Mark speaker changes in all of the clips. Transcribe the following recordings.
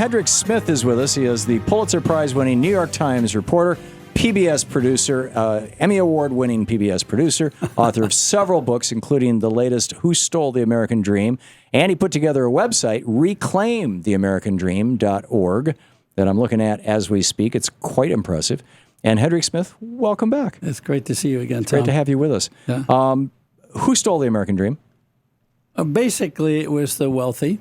Speaker 1: Hedrick Smith is with us. He is the Pulitzer Prize-winning New York Times reporter, PBS producer, Emmy Award-winning PBS producer, author of several books, including the latest Who Stole the American Dream, and he put together a website, reclaimtheamericandream.org, that I'm looking at as we speak. It's quite impressive. And Hedrick Smith, welcome back.
Speaker 2: It's great to see you again, Tom.
Speaker 1: Great to have you with us.
Speaker 2: Yeah.
Speaker 1: Who stole the American dream?
Speaker 2: Basically, it was the wealthy,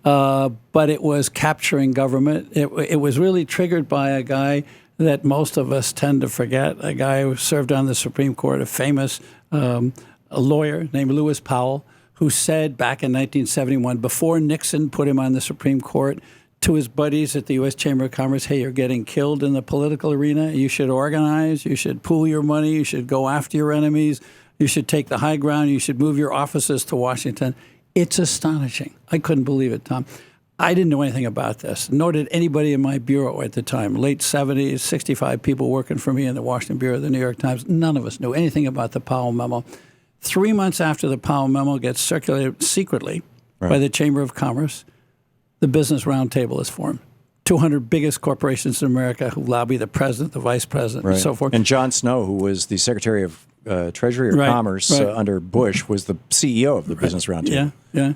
Speaker 2: but it was capturing government. It was really triggered by a guy that most of us tend to forget, a guy who served on the Supreme Court, a famous a lawyer named Lewis Powell, who said back in 1971, before Nixon put him on the Supreme Court, to his buddies at the U.S. Chamber of Commerce, hey, you're getting killed in the political arena. You should organize. You should pool your money. You should go after your enemies. You should take the high ground. You should move your offices to Washington. It's astonishing. I couldn't believe it, Tom. I didn't know anything about this, nor did anybody in my bureau at the time. Late 70s, 65 people working for me in the Washington Bureau of the New York Times. None of us knew anything about the Powell memo. 3 months after the Powell memo gets circulated secretly by the Chamber of Commerce, the Business Roundtable is formed. 200 biggest corporations in America who lobby the president, the vice president, and so forth.
Speaker 1: And John Snow, who was the Secretary of Treasury or Commerce under Bush, was the CEO of the Business Roundtable.
Speaker 2: Yeah.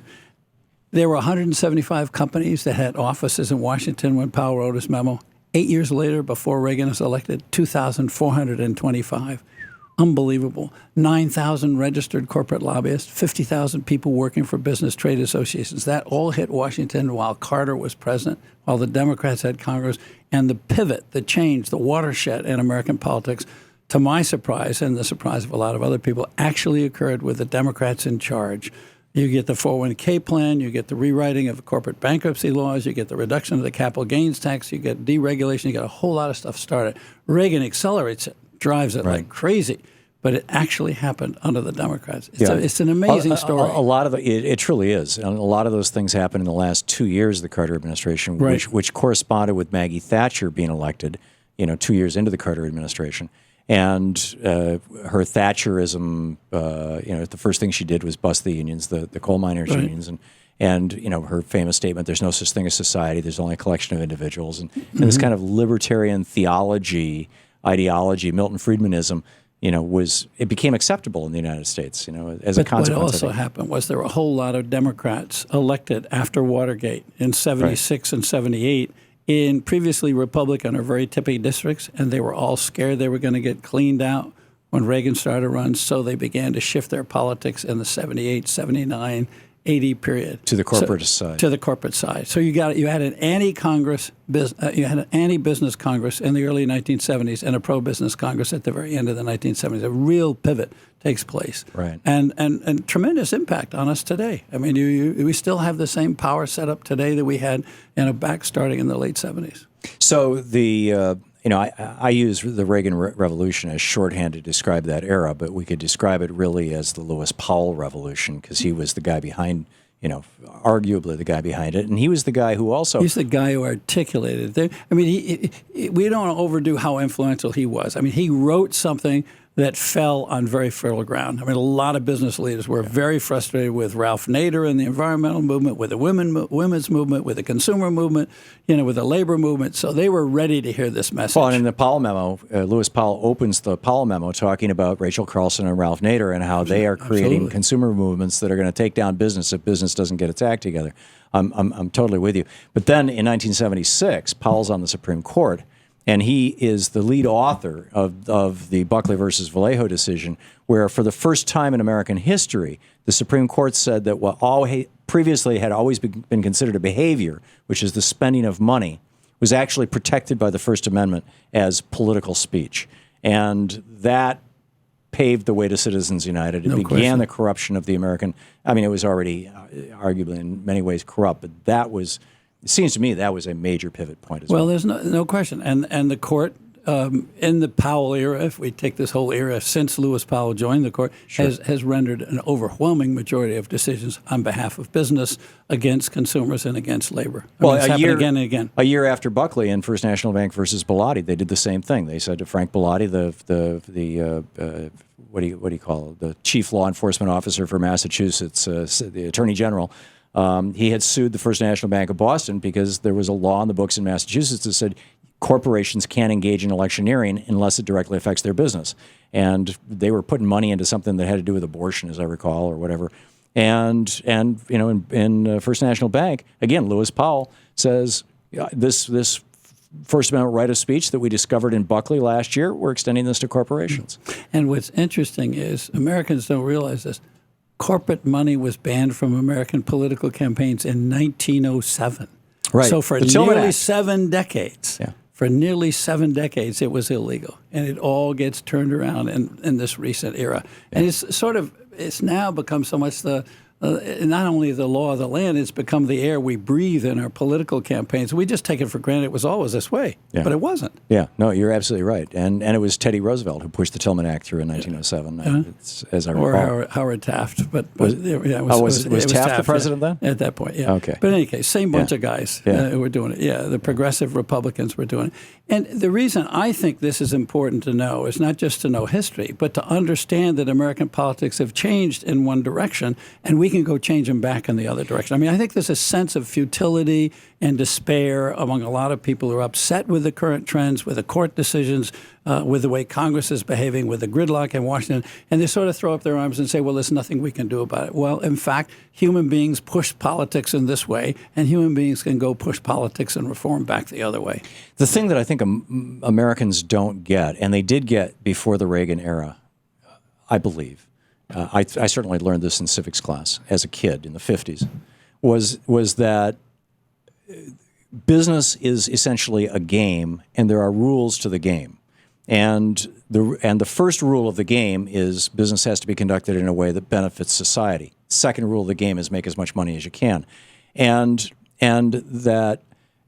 Speaker 2: There were 175 companies that had offices in Washington when Powell wrote his memo. 8 years later, before Reagan was elected, 2,425. Unbelievable. 9,000 registered corporate lobbyists, 50,000 people working for business trade associations. That all hit Washington while Carter was president, while the Democrats had Congress. And the pivot, the change, the watershed in American politics, to my surprise and the surprise of a lot of other people, actually occurred with the Democrats in charge. You get the 401k plan, you get the rewriting of corporate bankruptcy laws, you get the reduction of the capital gains tax, you get deregulation, you get a whole lot of stuff started. Reagan accelerates it, drives it like crazy, but it actually happened under the Democrats. It's an amazing story.
Speaker 1: A lot of it truly is. And a lot of those things happened in the last 2 years of the Carter administration, which corresponded with Maggie Thatcher being elected, 2 years into the Carter administration. And her Thatcherism, the first thing she did was bust the unions, the coal miners' unions, and her famous statement, "There's no such thing as society. There's only a collection of individuals." And this kind of libertarian ideology, Milton Friedmanism, it became acceptable in the United States, as a consequence.
Speaker 2: What also happened was there were a whole lot of Democrats elected after Watergate in 76 and 78. In previously Republican or very typical districts, and they were all scared they were going to get cleaned out when Reagan started to run, so they began to shift their politics in the 78, 79, 80 period.
Speaker 1: To the corporate side.
Speaker 2: To the corporate side. So you had an anti-Congress, you had an anti-business Congress in the early 1970s and a pro-business Congress at the very end of the 1970s. A real pivot takes place.
Speaker 1: Right.
Speaker 2: And tremendous impact on us today. I mean, we still have the same power setup today that we had back starting in the late 70s.
Speaker 1: So I use the Reagan Revolution as shorthand to describe that era, but we could describe it really as the Lewis Powell Revolution because he was the guy behind, arguably the guy behind it, and he was the guy who also
Speaker 2: he's the guy who articulated it. I mean, we don't overdo how influential he was. I mean, he wrote something that fell on very fertile ground. I mean, a lot of business leaders were very frustrated with Ralph Nader and the environmental movement, with the women's movement, with the consumer movement, with the labor movement. So they were ready to hear this message.
Speaker 1: Well, and in the Powell memo, Lewis Powell opens the Powell memo talking about Rachel Carlson and Ralph Nader and how they are creating consumer movements that are going to take down business if business doesn't get its act together. I'm totally with you. But then in 1976, Powell's on the Supreme Court, and he is the lead author of the Buckley versus Vallejo decision, where for the first time in American history, the Supreme Court said that what previously had always been considered a behavior, which is the spending of money, was actually protected by the First Amendment as political speech. And that paved the way to Citizens United. It began the corruption of the American. I mean, it was already arguably in many ways corrupt, but that was. It seems to me that was a major pivot point as well.
Speaker 2: Well, there's no question. And the court, in the Powell era, if we take this whole era since Lewis Powell joined the court, has rendered an overwhelming majority of decisions on behalf of business, against consumers, and against labor. It's happened again and again.
Speaker 1: A year after Buckley in First National Bank versus Bellotti, they did the same thing. They said to Frank Bellotti, what do you call it? The chief law enforcement officer for Massachusetts, the attorney general, He had sued the First National Bank of Boston because there was a law in the books in Massachusetts that said corporations can't engage in electioneering unless it directly affects their business. And they were putting money into something that had to do with abortion, as I recall, or whatever. And you know, in First National Bank, again, Lewis Powell says this First Amendment right of speech that we discovered in Buckley last year, we're extending this to corporations.
Speaker 2: And what's interesting is Americans don't realize this. Corporate money was banned from American political campaigns in 1907.
Speaker 1: Right.
Speaker 2: So for
Speaker 1: The Tillman
Speaker 2: nearly
Speaker 1: Act.
Speaker 2: 7 decades, for nearly 7 decades, it was illegal. And it all gets turned around in this recent era. And it's now become so much not only the law of the land, it's become the air we breathe in our political campaigns. We just take it for granted it was always this way, but it wasn't.
Speaker 1: Yeah, no, you're absolutely right. And it was Teddy Roosevelt who pushed the Tillman Act through in 1907, as I recall.
Speaker 2: Or Howard Taft. But
Speaker 1: was
Speaker 2: it
Speaker 1: Taft the president then?
Speaker 2: At that point, yeah.
Speaker 1: Okay.
Speaker 2: But in any case, same bunch of guys who were doing it. Yeah, the progressive Republicans were doing it. And the reason I think this is important to know is not just to know history, but to understand that American politics have changed in one direction, and we can go change them back in the other direction. I mean, I think there's a sense of futility and despair among a lot of people who are upset with the current trends, with the court decisions, with the way Congress is behaving, with the gridlock in Washington, and they sort of throw up their arms and say, well, there's nothing we can do about it. Well, in fact, human beings push politics in this way, and human beings can go push politics and reform back the other way.
Speaker 1: The thing that I think Americans don't get, and they did get before the Reagan era, I believe, I certainly learned this in civics class as a kid in the 50s, was that business is essentially a game, and there are rules to the game. And the first rule of the game is business has to be conducted in a way that benefits society. Second rule of the game is make as much money as you can. And that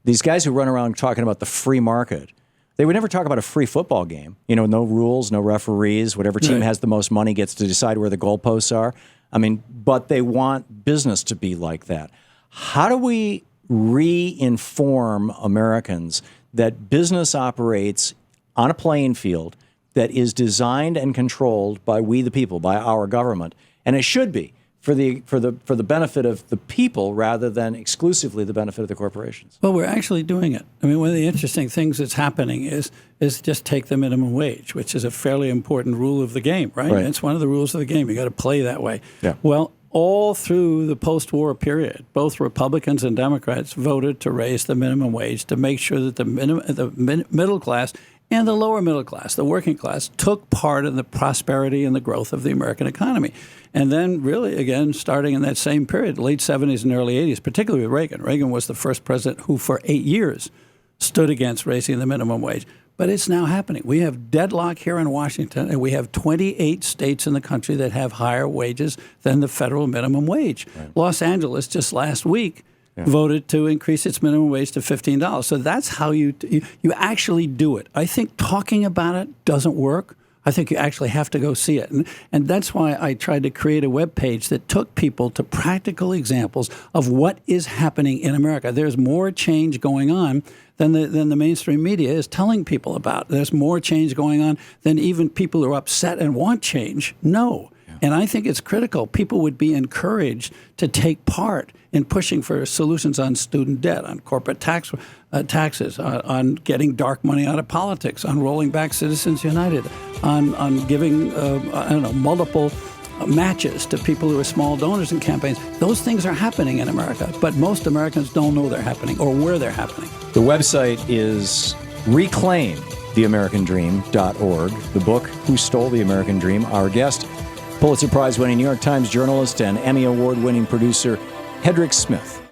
Speaker 1: these guys who run around talking about the free market, they would never talk about a free football game. You know, no rules, no referees, whatever team has the most money gets to decide where the goalposts are. I mean, but they want business to be like that. How do we re-inform Americans that business operates on a playing field that is designed and controlled by we the people, by our government, and it should be for the benefit of the people rather than exclusively the benefit of the corporations?
Speaker 2: Well, we're actually doing it. I mean, one of the interesting things that's happening is just take the minimum wage, which is a fairly important rule of the game, right? It's one of the rules of the game. You got to play that way. Yeah. Well, all through the post-war period, both Republicans and Democrats voted to raise the minimum wage to make sure that the middle class and the lower middle class, the working class, took part in the prosperity and the growth of the American economy. And then really, again, starting in that same period, late 70s and early 80s, particularly with Reagan. Reagan was the first president who, for 8 years, stood against raising the minimum wage. But it's now happening. We have deadlock here in Washington, and we have 28 states in the country that have higher wages than the federal minimum wage. Right. Los Angeles, just last week, voted to increase its minimum wage to $15. So that's how you actually do it. I think talking about it doesn't work. I think you actually have to go see it. And that's why I tried to create a web page that took people to practical examples of what is happening in America. There's more change going on than the mainstream media is telling people about. There's more change going on than even people who are upset and want change know. And I think it's critical. People would be encouraged to take part in pushing for solutions on student debt, on corporate taxes, on getting dark money out of politics, on rolling back Citizens United, on giving multiple matches to people who are small donors in campaigns. Those things are happening in America, but most Americans don't know they're happening or where they're happening.
Speaker 1: The website is reclaimtheamericandream.org. The book, Who Stole the American Dream? Our guest, Pulitzer Prize-winning New York Times journalist and Emmy Award-winning producer Hedrick Smith.